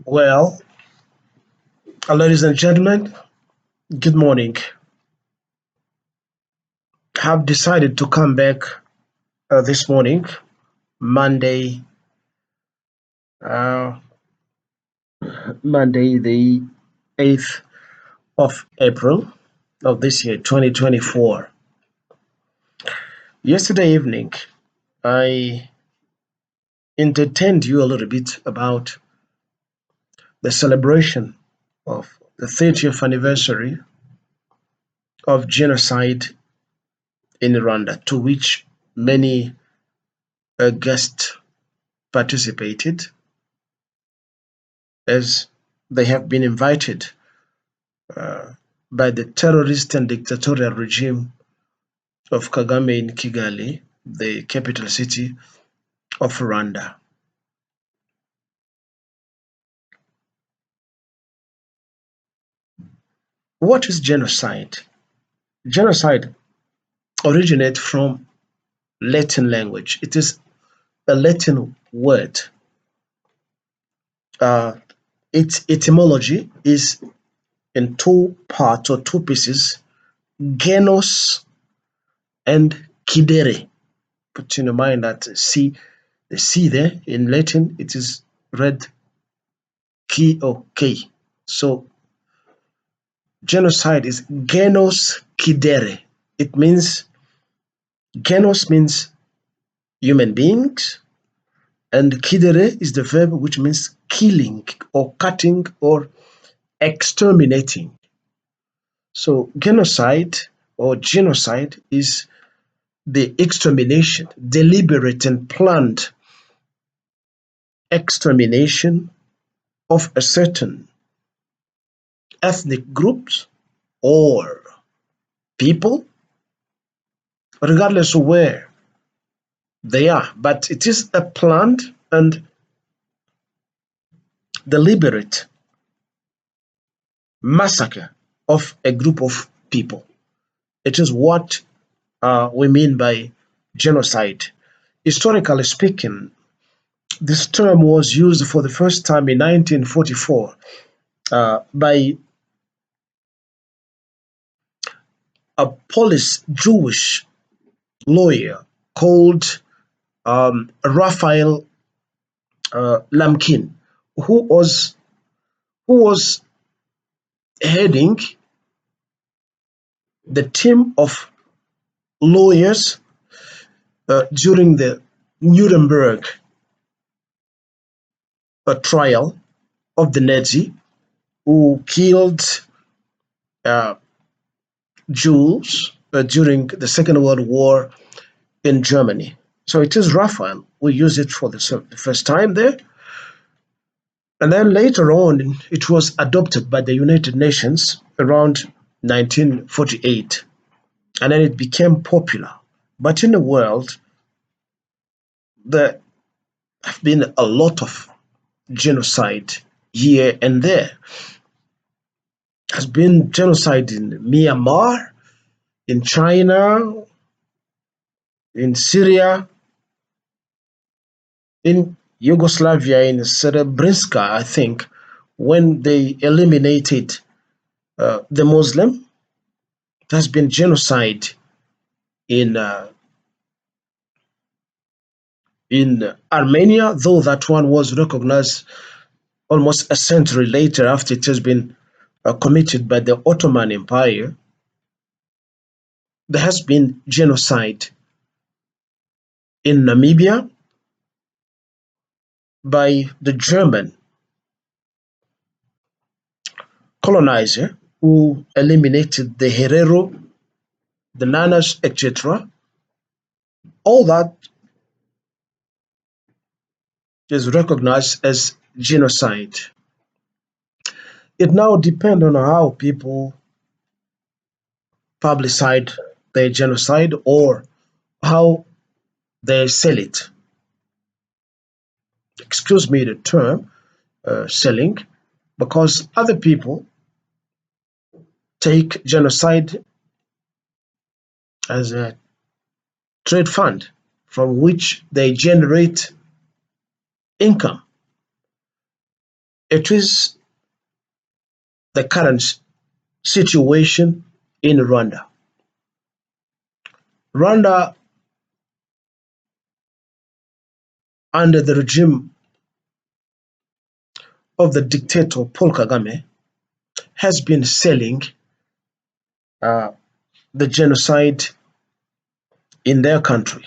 Well, ladies and gentlemen, good morning. Have decided to come back this morning, Monday, uh, Monday the 8th of April of this year, 2024. Yesterday evening, I entertained you a little bit about the celebration of the 30th anniversary of genocide in Rwanda, to which many guests participated as they have been invited uh, by the terrorist and dictatorial regime of Kagame in Kigali, the capital city of Rwanda. What is genocide? Genocide originates from Latin language. It is a Latin word. Uh, its etymology is in two parts or two pieces: genus and kidere. Put in your mind that the C there in Latin, it is read ki or K. So genocide is genus kidere. It means genus means human beings, and kidere is the verb which means killing or cutting or exterminating. So genocide or genocide is the extermination, deliberate and planned extermination of a certain ethnic groups or people, regardless of where they are. But it is a planned and deliberate massacre of a group of people. It is what we mean by genocide. Historically speaking, this term was used for the first time in 1944 by a Polish Jewish lawyer called Raphael Lamkin, who was who was heading the team of lawyers during the Nuremberg trial of the Nazi who killed uh, Jews during the Second World War in Germany. So it is Raphael. We use it for the first time there. And then later on, it was adopted by the United Nations around 1948. And then it became popular. But in the world, there have been a lot of genocide here and there. Has been genocide in Myanmar, in China, in Syria, in Yugoslavia, in Srebrenica, I think, when they eliminated the Muslim. There's been genocide in uh, in Armenia, though that one was recognized almost a century later after it has been committed by the Ottoman Empire. There has been genocide in Namibia by the German colonizer who eliminated the Herero, the Nanas, etc. All that is recognized as genocide. It now depends on how people publicize their genocide or how they sell it. Excuse me the term selling, because other people take genocide as a trade fund from which they generate income. It is the current situation in Rwanda. Rwanda, under the regime of the dictator Paul Kagame, has been selling uh, the genocide in their country.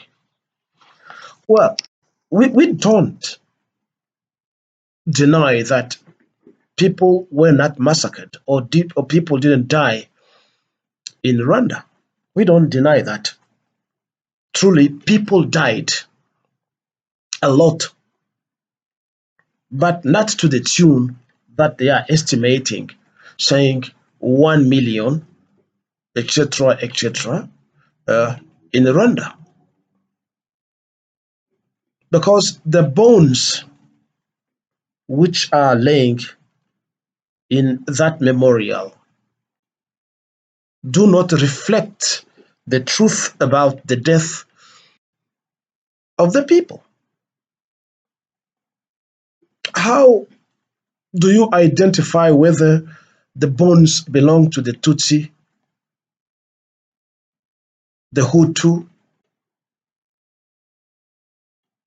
Well, we don't deny that people were not massacred or people didn't die in Rwanda. We don't deny that. Truly, people died a lot, but not to the tune that they are estimating, saying 1 million, etc., etc., in Rwanda. Because the bones which are laying in that memorial do not reflect the truth about the death of the people. How do you identify whether the bones belong to the Tutsi, the Hutu,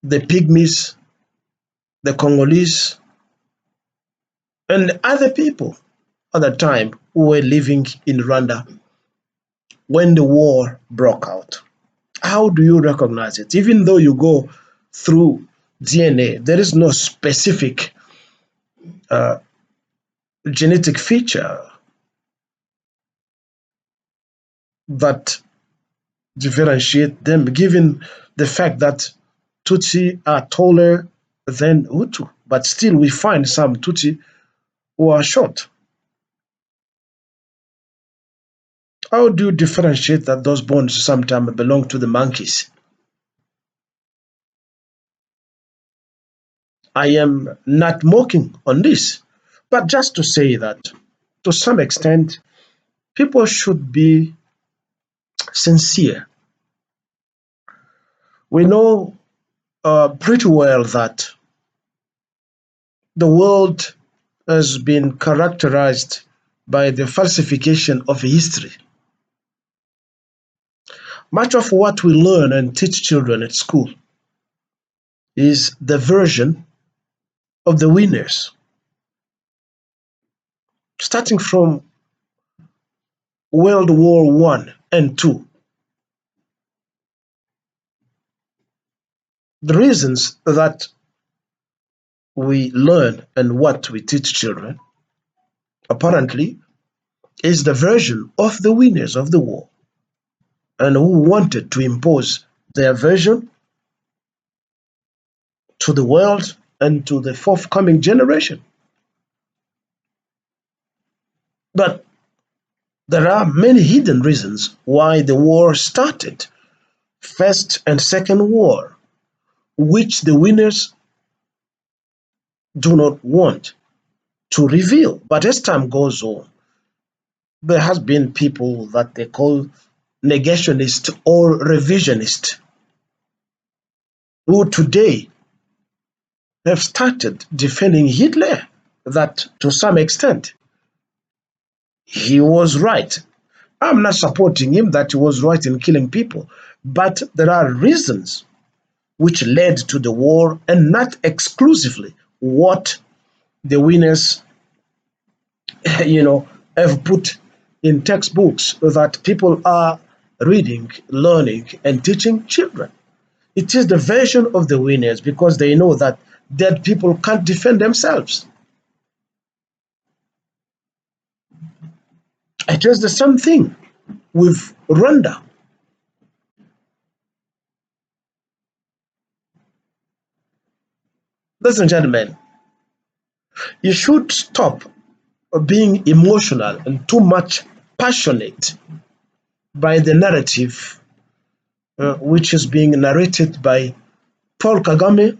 the Pygmies, the Congolese, and other people at the time who were living in Rwanda when the war broke out? How do you recognize it? Even though you go through DNA, there is no specific uh, genetic feature that differentiate them, given the fact that Tutsi are taller than Hutu, but still we find some Tutsi who are short. How do you differentiate that those bones sometimes belong to the monkeys? I am not mocking on this, but just to say that to some extent, people should be sincere. We know pretty well that the world has been characterized by the falsification of history. Much of what we learn and teach children at school is the version of the winners, starting from World War One and Two. The reasons that we learn and what we teach children apparently is the version of the winners of the war and who wanted to impose their version to the world and to the forthcoming generation. But there are many hidden reasons why the war started, First and Second War, which the winners do not want to reveal. But as time goes on, there has been people that they call negationist or revisionist who today have started defending Hitler, that to some extent he was right. I'm not supporting him that he was right in killing people, but there are reasons which led to the war and not exclusively what the winners you know have put in textbooks that people are reading, learning, and teaching children. It is the version of the winners because they know that dead people can't defend themselves. It is the same thing with Rwanda. Ladies and gentlemen, you should stop being emotional and too much passionate by the narrative which is being narrated by Paul Kagame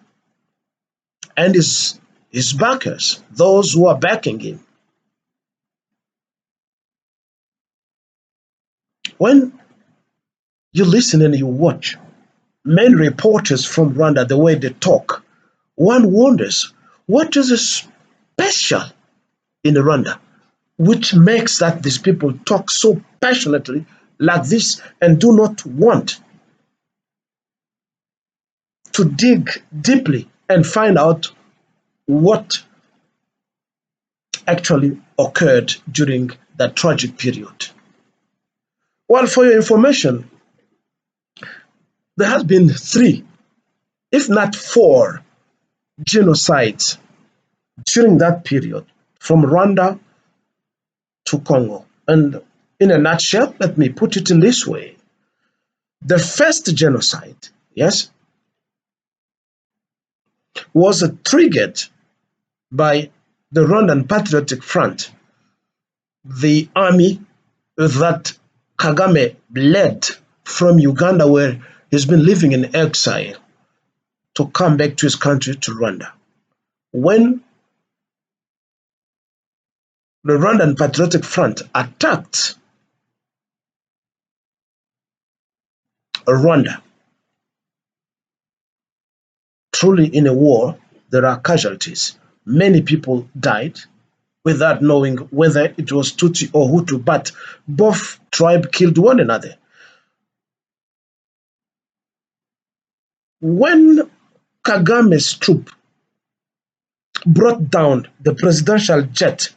and his backers, those who are backing him. When you listen and you watch many reporters from Rwanda, the way they talk, one wonders what is this special in Rwanda, which makes that these people talk so passionately like this and do not want to dig deeply and find out what actually occurred during that tragic period. Well, for your information, there has been three, if not four, genocides during that period from Rwanda to Congo. And in a nutshell, let me put it in this way. The first genocide, yes, was triggered by the Rwandan Patriotic Front, the army that Kagame led from Uganda, where he's been living in exile, to come back to his country, to Rwanda. When the Rwandan Patriotic Front attacked Rwanda, truly in a war, there are casualties. Many people died without knowing whether it was Tutsi or Hutu, but both tribes killed one another. When Kagame's troop brought down the presidential jet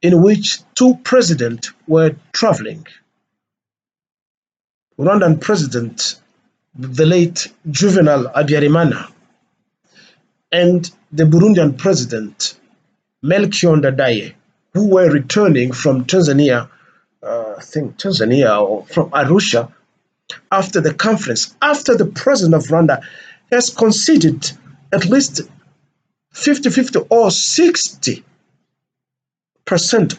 in which two presidents were traveling, Rwandan President, the late Juvenal Habyarimana, and the Burundian President, Melchior Ndadaye, who were returning from Tanzania, I think Tanzania or from Arusha, after the conference, after the president of Rwanda has conceded at least 50-50 or 60%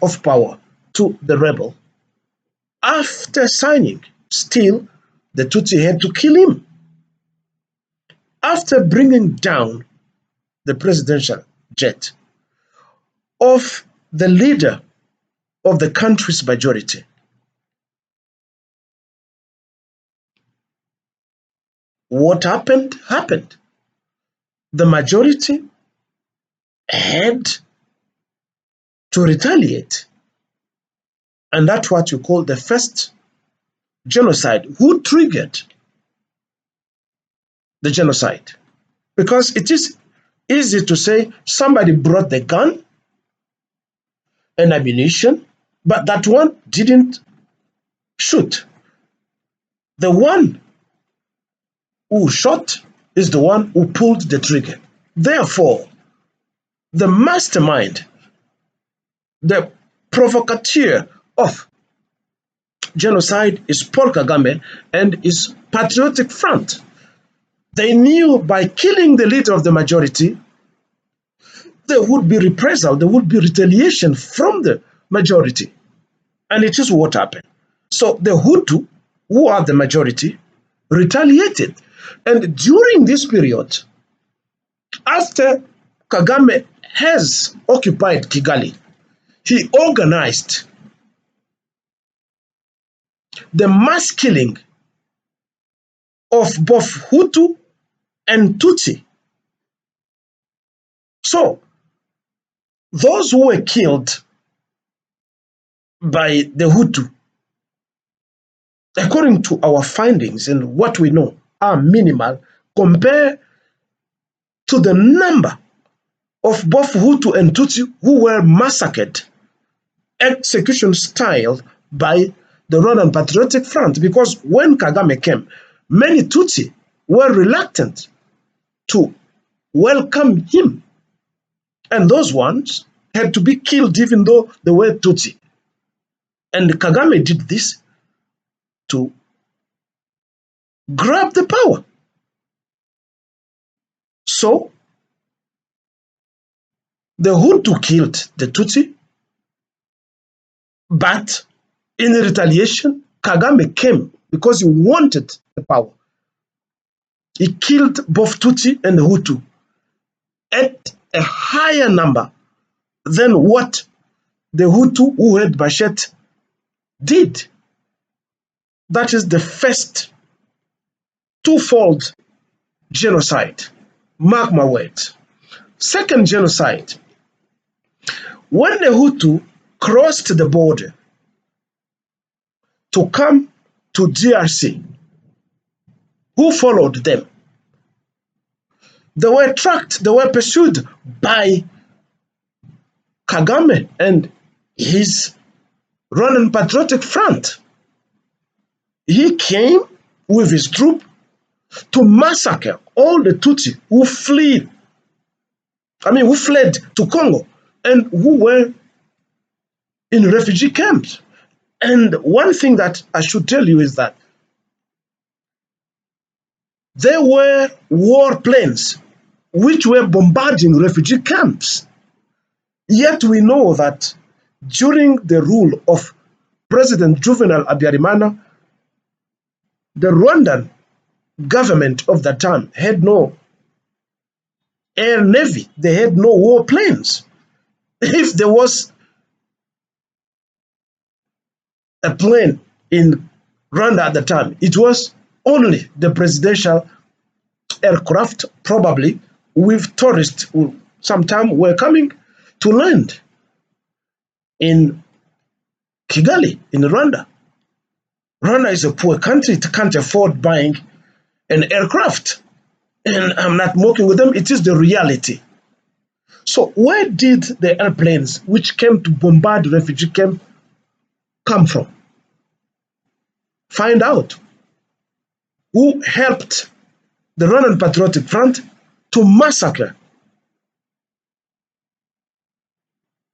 of power to the rebel. After signing, still the Tutsi had to kill him. After bringing down the presidential jet of the leader of the country's majority, what happened? Happened. The majority had to retaliate. And that's what you call the first genocide. Who triggered the genocide? Because it is easy to say somebody brought the gun and ammunition, but that one didn't shoot. The one who shot is the one who pulled the trigger. Therefore, the mastermind, the provocateur of genocide is Paul Kagame and his Patriotic Front. They knew by killing the leader of the majority, there would be reprisal, there would be retaliation from the majority. And it is what happened. So the Hutu, who are the majority, retaliated. And during this period, after Kagame has occupied Kigali, he organized the mass killing of both Hutu and Tutsi. So those who were killed by the Hutu, according to our findings and what we know, are minimal compared to the number of both Hutu and Tutsi who were massacred, execution style, by the Rwandan Patriotic Front. Because when Kagame came, many Tutsi were reluctant to welcome him. And those ones had to be killed even though they were Tutsi. And Kagame did this to grab the power. So the Hutu killed the Tutsi, but in retaliation, Kagame came because he wanted the power. He killed both Tutsi and Hutu at a higher number than what the Hutu who had Bashet did. That is the first twofold genocide. Mark my words. Second genocide When the Hutu crossed the border to come to DRC, who followed them? They were tracked, they were pursued by Kagame and his Rwandan Patriotic Front. He came with his troop to massacre all the Tutsi who who fled to Congo and who were in refugee camps. And one thing that I should tell you is that there were war planes which were bombarding refugee camps. Yet we know that during the rule of President Juvenal Habyarimana, the Rwandan government of that time had no air navy, they had no war planes. If there was a plane in Rwanda at the time, it was only the presidential aircraft, probably with tourists who sometime were coming to land in Kigali, in Rwanda. Rwanda is a poor country, it can't afford buying an aircraft. And I'm not mocking with them, it is the reality. So where did the airplanes which came to bombard refugee camp come from? Find out who helped the Rwandan Patriotic Front to massacre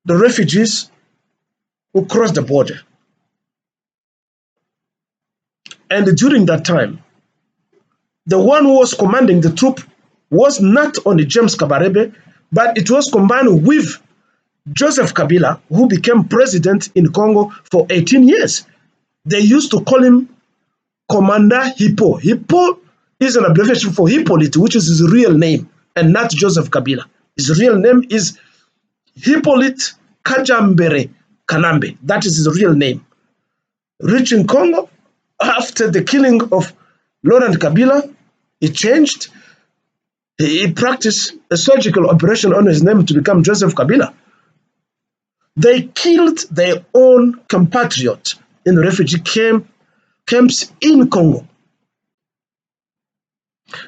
the refugees who crossed the border. And during that time, the one who was commanding the troop was not only James Kabarebe, but it was combined with Joseph Kabila, who became president in Congo for 18 years. They used to call him Commander Hippo. Hippo is an abbreviation for Hippolyte, which is his real name, and not Joseph Kabila. His real name is Hippolyte Kajambere Kanambe. That is his real name. Reaching Congo, after the killing of Laurent Kabila, he changed. He practiced a surgical operation on his name to become Joseph Kabila. They killed their own compatriots in refugee camps in Congo.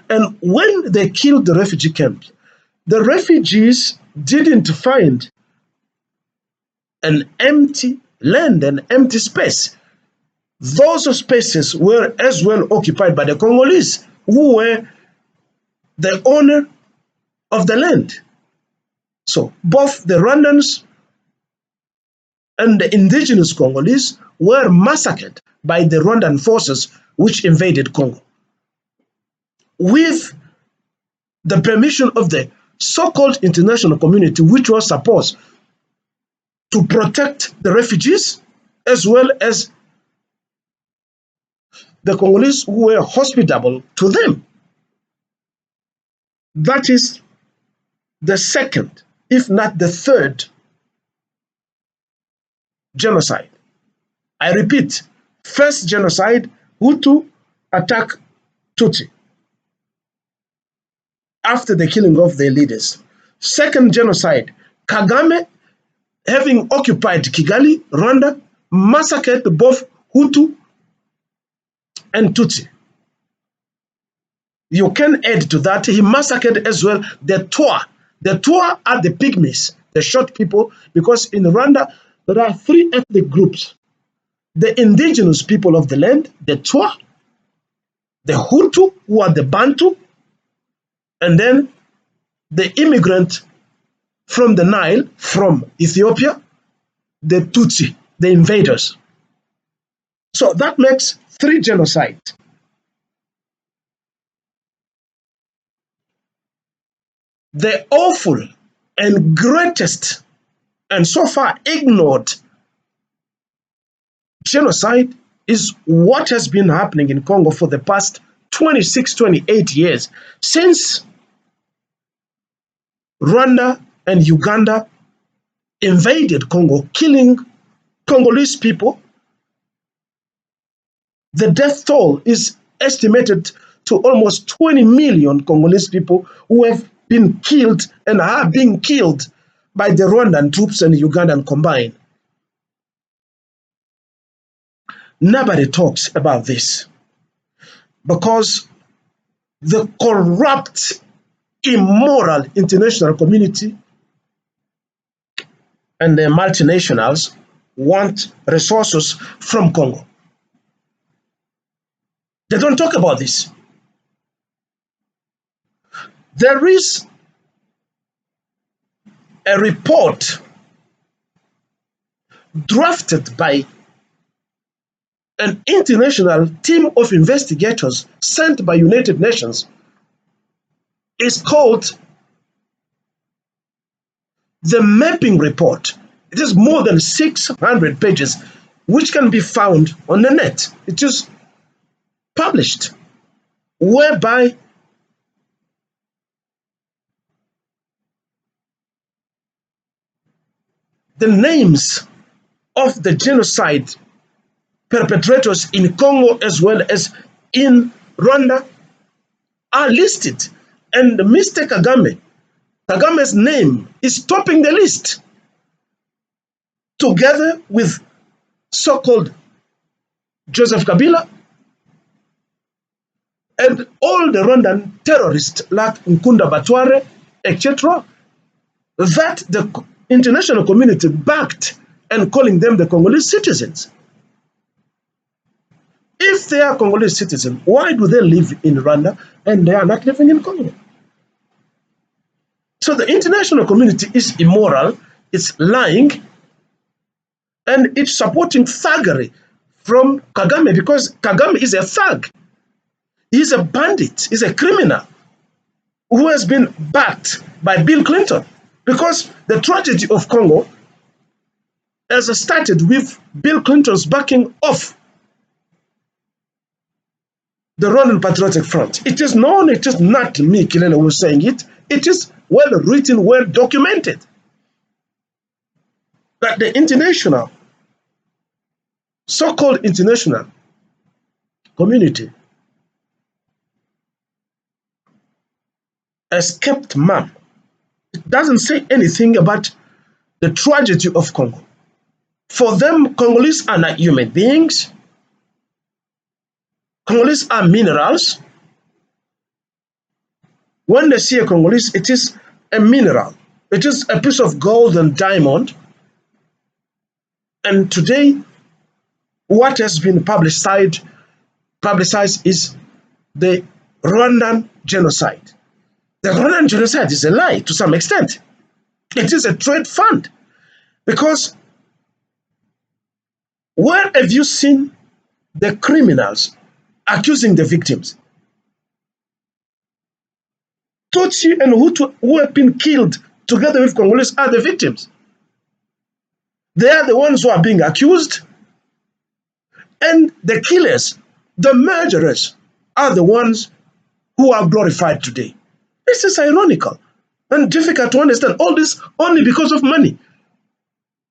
And when they killed the refugee camps, the refugees didn't find an empty land, an empty space. Those spaces were as well occupied by the Congolese, who were the owner of the land. So both the Rwandans and the indigenous Congolese were massacred by the Rwandan forces which invaded Congo. With the permission of the so-called international community, which was supposed to protect the refugees as well as the Congolese who were hospitable to them. That is the second, if not the third, genocide. I repeat, first genocide, Hutu attack Tutsi after the killing of their leaders. Second genocide, Kagame, having occupied Kigali, Rwanda, massacred both Hutu and Tutsi. You can add to that, he massacred as well the Twa. The Twa are the pygmies, the short people, because in Rwanda, there are three ethnic groups. The indigenous people of the land, the Twa, the Hutu, who are the Bantu, and then the immigrant from the Nile, from Ethiopia, the Tutsi, the invaders. So that makes three genocides. The awful and greatest and so far ignored genocide is what has been happening in Congo for the past 26, 28 years, since Rwanda and Uganda invaded Congo, killing Congolese people. The death toll is estimated to almost 20 million Congolese people who have been killed and are being killed by the Rwandan troops and Ugandan combined. Nobody talks about this because the corrupt, immoral international community and the multinationals want resources from Congo. They don't talk about this. There is a report drafted by an international team of investigators sent by United Nations. It's called the mapping report. It is more than 600 pages, which can be found on the net. It is published, whereby the names of the genocide perpetrators in Congo as well as in Rwanda are listed. And Mr. Kagame's name is topping the list, together with so-called Joseph Kabila and all the Rwandan terrorists like Nkunda Batware, etc., that the international community backed and calling them the Congolese citizens. If they are Congolese citizens, why do they live in Rwanda and they are not living in Congo? So the international community is immoral, it's lying, and it's supporting thuggery from Kagame because Kagame is a thug. He's a bandit, he's a criminal who has been backed by Bill Clinton, because the tragedy of Congo has started with Bill Clinton's backing off the Rwandan Patriotic Front. It is known, it is not me, Kilele, who is saying it. It is well written, well documented that the international, so-called international community has kept mum. It doesn't say anything about the tragedy of Congo. For them, Congolese are not human beings. Congolese are minerals. When they see a Congolese, it is a mineral. It is a piece of gold and diamond. And today, what has been publicized is the Rwandan genocide. The Rwandan genocide is a lie to some extent. It is a trade fund. Because where have you seen the criminals accusing the victims? Tutsi and Hutu who have been killed together with Congolese are the victims. They are the ones who are being accused, and the killers, the murderers, are the ones who are glorified today. This is ironical and difficult to understand. All this only because of money,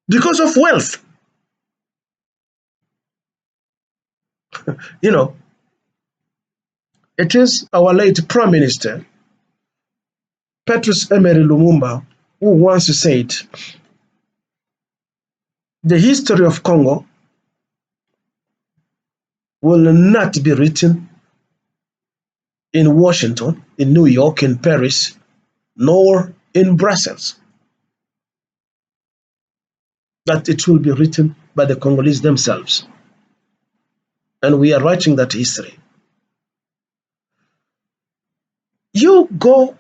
because of wealth. You know, it is our late Prime Minister, Patrice Emery Lumumba, who once said, the history of Congo will not be written in Washington, in New York, in Paris, nor in Brussels. That it will be written by the Congolese themselves. And we are writing that history. You go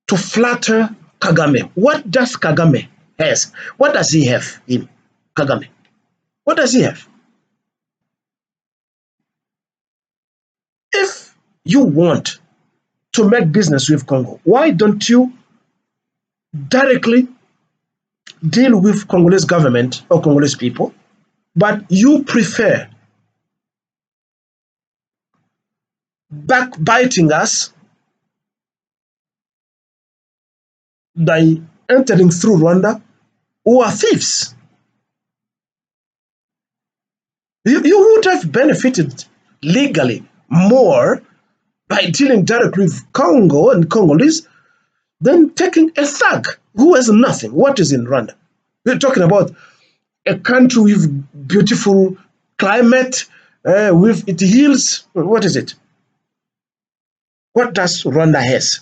to flatter Kagame. What does Kagame has? What does he have in Kagame? What does he have? If you want to make business with Congo, why don't you directly deal with Congolese government or Congolese people, but you prefer backbiting us by entering through Rwanda, who are thieves? You would have benefited legally more by dealing directly with Congo and Congolese than taking a thug Who has nothing? What is in Rwanda? We're talking about a country with beautiful climate, with it hills. What is it? What does Rwanda has?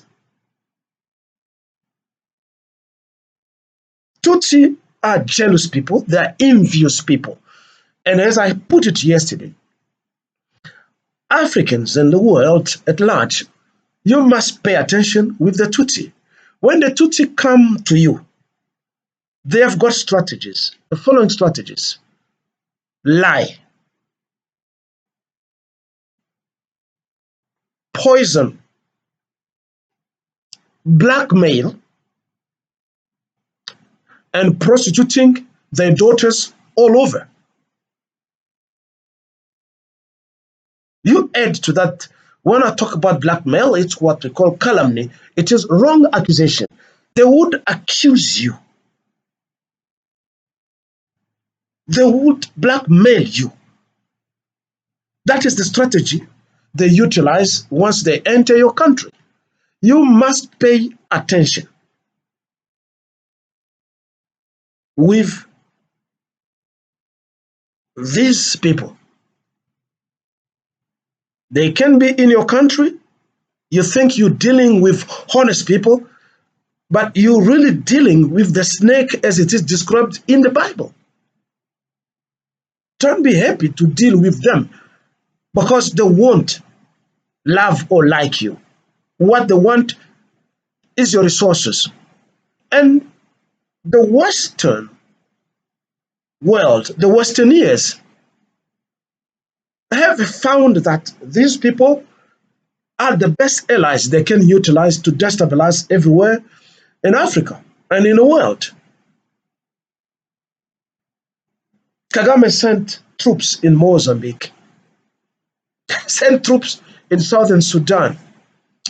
Tutsi are jealous people. They are envious people. And as I put it yesterday, Africans and the world at large, you must pay attention with the Tutsi. When the Tutsi come to you, they have got strategies. The following strategies: lie, poison, blackmail, and prostituting their daughters all over. You add to that, when I talk about blackmail, it's what we call calumny. It is wrong accusation. They would accuse you, they would blackmail you. That is the strategy they utilize once they enter your country. You must pay attention with these people. They can be in your country. You think you're dealing with honest people, but you're really dealing with the snake as it is described in the Bible. Don't be happy to deal with them because they won't love or like you. What they want is your resources. And the Western world, the Westerniers, have found that these people are the best allies they can utilize to destabilize everywhere in Africa and in the world. Kagame sent troops in Mozambique, sent troops in southern Sudan,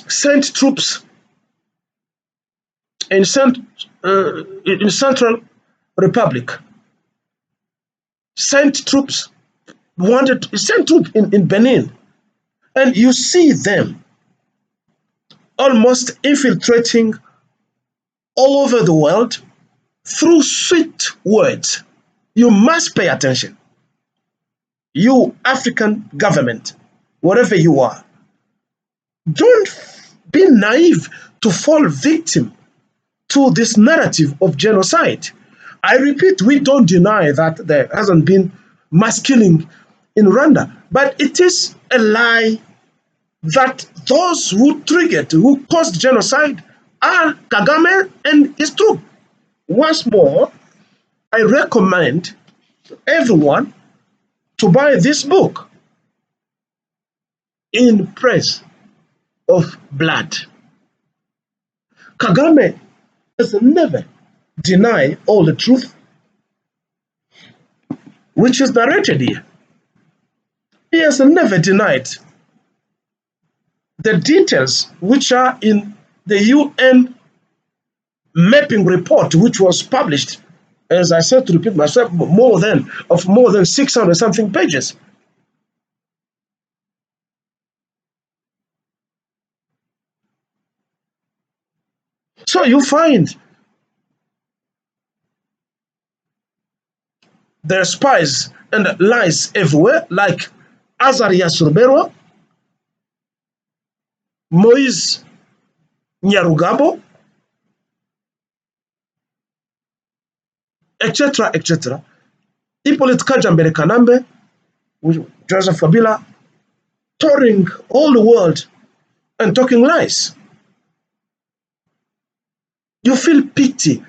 sent troops in, in Central Republic, sent troops, sent troops in Benin. And you see them almost infiltrating all over the world through sweet words. You must pay attention. You African government, whatever you are, don't be naive to fall victim to this narrative of genocide. I repeat, we don't deny that there hasn't been mass killing in Rwanda, but it is a lie that those who triggered, who caused genocide, are Kagame and his troop. Once more, I recommend everyone to buy this book, In Praise of Blood. Kagame has never denied all the truth which is narrated here. He has never denied the details which are in the UN mapping report, which was published, as I said, to repeat myself, more than 600 something pages. So you find there are spies and lies everywhere, like Azarias Rubero, Moise Nyarugabo, etc., etc. Hippolyte Kajambere Kanambe, Joseph Kabila, touring all the world and talking lies. You feel pity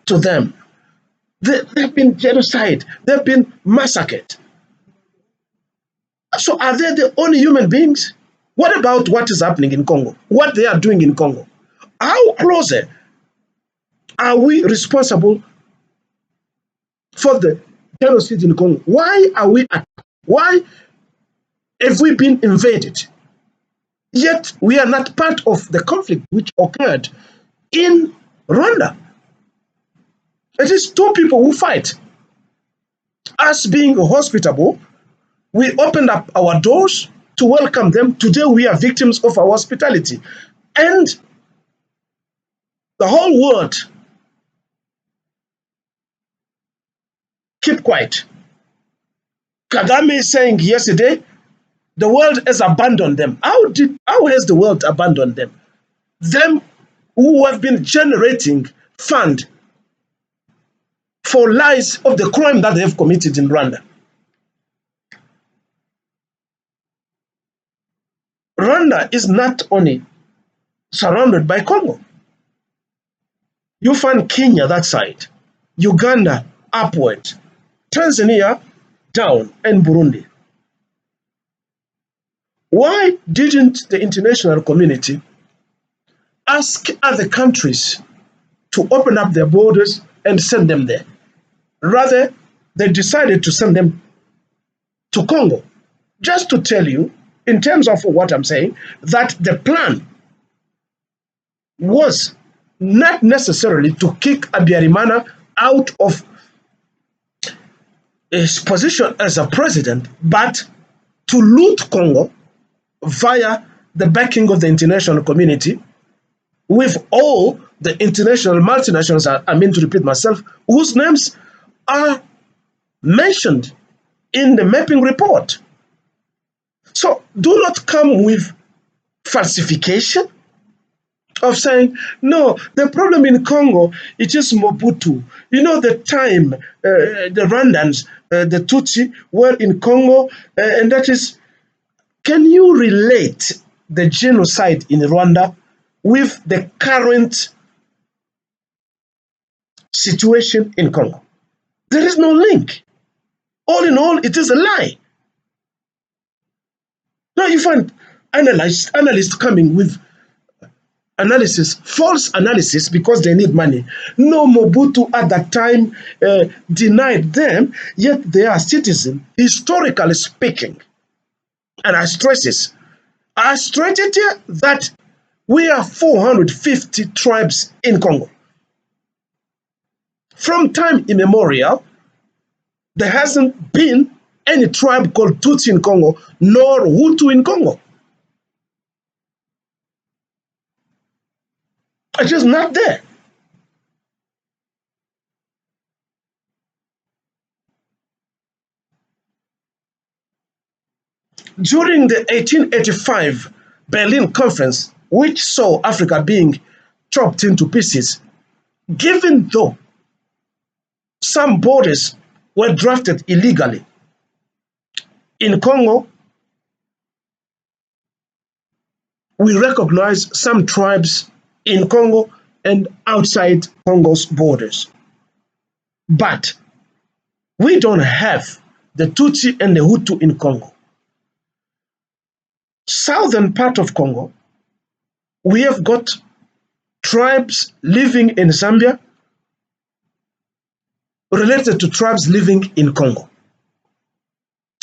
to them. They've been genocide, they've been massacred. So are they the only human beings? What about what is happening in Congo? What they are doing in Congo? How close are we responsible for the genocide in Congo? Why are we why have we been invaded? Yet we are not part of the conflict which occurred in Rwanda. It is two people who fight. Us being hospitable, we opened up our doors to welcome them. Today we are victims of our hospitality. And The whole world keep quiet. Kagame is saying yesterday the world has abandoned them. How has the world abandoned them? Them who have been generating fund for lies of the crime that they have committed in Rwanda. Rwanda is not only surrounded by Congo. You find Kenya that side, Uganda upward, Tanzania down, and Burundi. Why didn't the international community ask other countries to open up their borders and send them there? Rather, they decided to send them to Congo. Just to tell you, in terms of what I'm saying, that the plan was not necessarily to kick Abiyarimana out of his position as a president, but to loot Congo via the backing of the international community, with all the international multinationals, I mean to repeat myself, whose names are mentioned in the mapping report. So do not come with falsification of saying, no, the problem in Congo, it is Mobutu. You know, the time the Rwandans, the Tutsi were in Congo, and that is, can you relate the genocide in Rwanda with the current situation in Congo? There is no link. All in all, it is a lie. Now you find analysts coming with analysis, false analysis, because they need money. No, Mobutu at that time denied them, yet they are citizens, historically speaking. And I stress it here that we are 450 tribes in Congo. From time immemorial, there hasn't been any tribe called Tutsi in Congo, nor Hutu in Congo. It is not there. During the 1885 Berlin Conference, which saw Africa being chopped into pieces, even though some borders were drafted illegally, in Congo, we recognize some tribes in Congo and outside Congo's borders. But we don't have the Tutsi and the Hutu in Congo. Southern part of Congo, we have got tribes living in Zambia related to tribes living in Congo.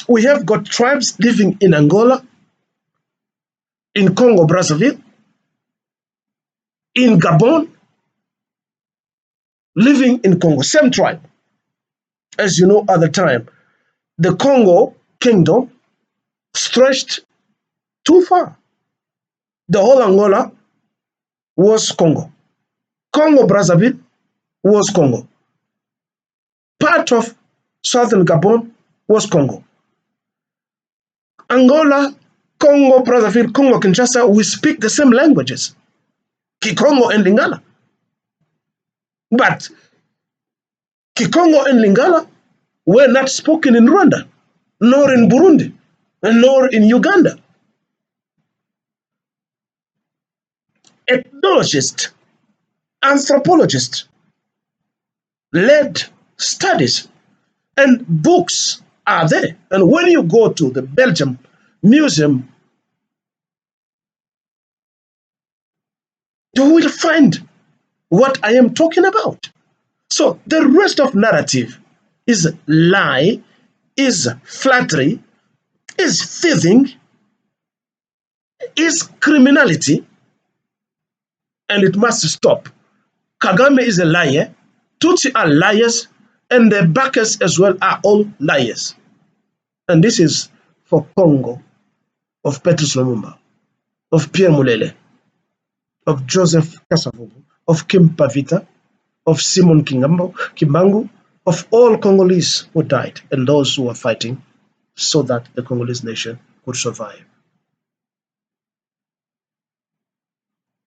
We have got tribes living in Angola, in Congo Brazzaville, in Gabon, living in Congo, same tribe. As you know, at the time, the Congo kingdom stretched too far. The whole Angola was Congo. Congo Brazzaville was Congo. Part of southern Gabon was Congo. Angola, Congo Brazzaville, Congo Kinshasa, we speak the same languages, Kikongo and Lingala. But Kikongo and Lingala were not spoken in Rwanda, nor in Burundi, nor in Uganda. Ethnologists, anthropologists led studies and books are there. And when you go to the Belgium Museum, you will find what I am talking about. So the rest of narrative is lie, is flattery, is thieving, is criminality, and it must stop. Kagame is a liar, Tutsi are liars, and the backers as well are all liars. And this is for Congo, of Petrus Lumumba, of Pierre Mulele, of Joseph Kasavubu, of Kim Pavita, of Simon Kimbangu, of all Congolese who died and those who were fighting so that the Congolese nation could survive.